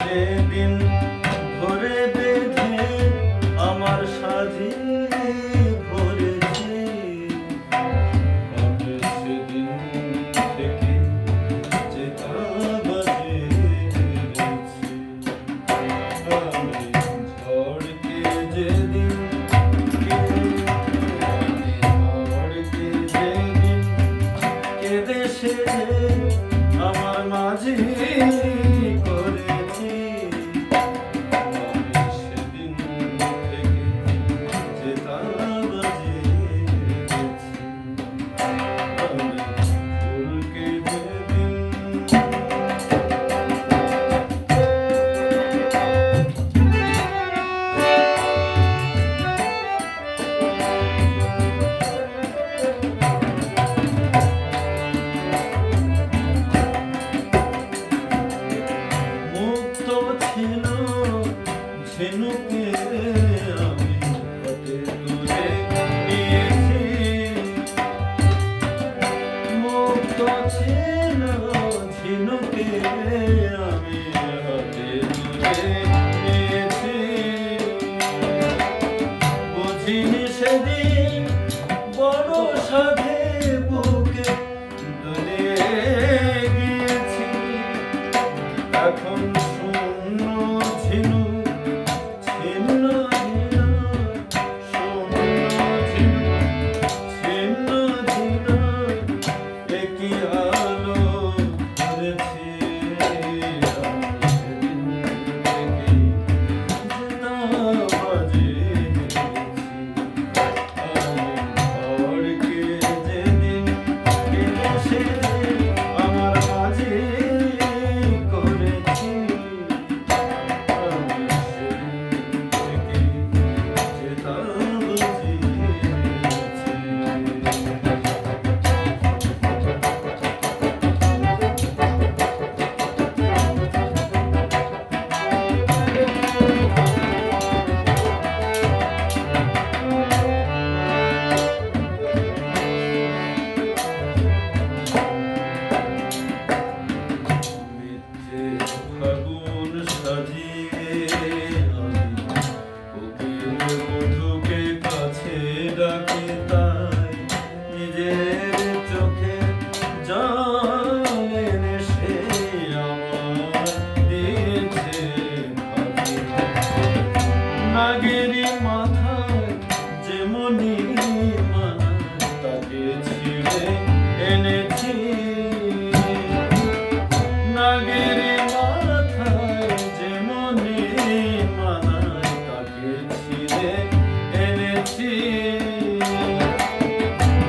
যেদিন ধরে বেঁধে আমার সাজি ভরেছে, আমি সেদিন থেকে যেটা বাজেছি। আমি ঝড়কে যেদিন কেঁদে সেজে আমার মাঝে করেছি, আমি সেদিন থেকে যে তারা বাজিয়েছি। আমি ফুলকে যেদিন মুক্ত ছিল ঝিনুকে আমি হাতে তুলে নিয়েছি, মুক্ত ছিল ঝিনুকে আমি হাতে তুলে নিয়েছি। বুঝিনি সেদিন বড় সাধে বুকে দুলে গিয়েছি, এখন শূন্য ঝিনুক ছিন্ন ঝিনুক, শূন্য ঝিনুক ছিন্ন ঝিনুক, একই আলো ধরেছি। আমি সেদিন থেকে যেটা বাজিয়েছি, আমি ঝড়কে যেদিন কেঁদে সেদিন আমার মাঝে করেছি, আমি সেদিন থেকে যেটা বাজিয়েছি। মিথ্যে ফাগুন সাজিয়ে আমি কোকিল মধুকে কাছে ডাকি, তাই নিজের চোখে জল এনে সে আমার দিয়েছে ফাঁকি। নাগেরি মাথায় যেমনি মানায় তাকে ছিঁড়ে এনেছি, নাগেরি মাথায় যেমনি মানায় তাকে ছিঁড়ে এনেছি।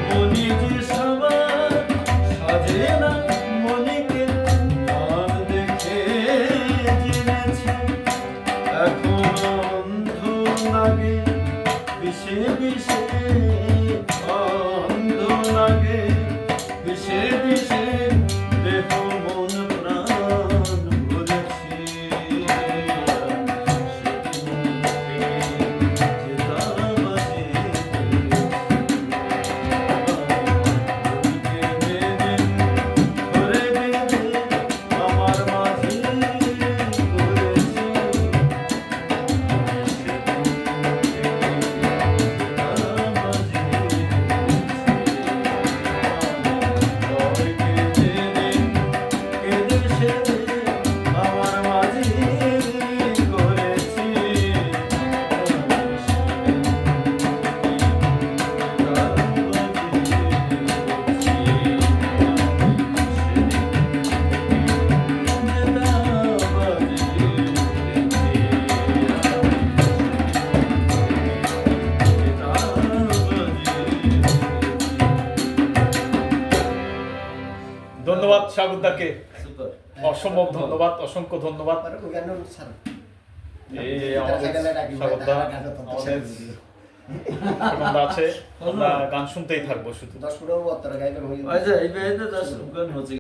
মনি যে সবার সাজে না, মনিকে মান দেখে জেনেছি, এখন অন্ধ লাগে বিষে বিষে, অন্ধ লাগে বিষে বিষে, দেহ মন প্রাণ ভরেছি। সেদিন থেকে যেটা বাজিয়েছি, ফুলকে যেদিন ধরে বেঁধে আমার মাঝে করেছি, আমি সেদিন থেকে যেটা বাজিয়েছি। ঝড়কে যেদিন কেঁদে সেদিন আমার মাঝে করেছি, আমি সেদিন থেকে যেটা বাজিয়েছি, ধন্যবাদ সাগরদাকে, সুপার। অসম্ভব ধন্যবাদ, অসংখ্য ধন্যবাদ। এই আমাদের সাগরদা, আমাদের সুগন্ধা আছে, আমরা গান শুনতেই থাকবো শুধু। আচ্ছা এই বেড়ে 10 গান হচ্ছে।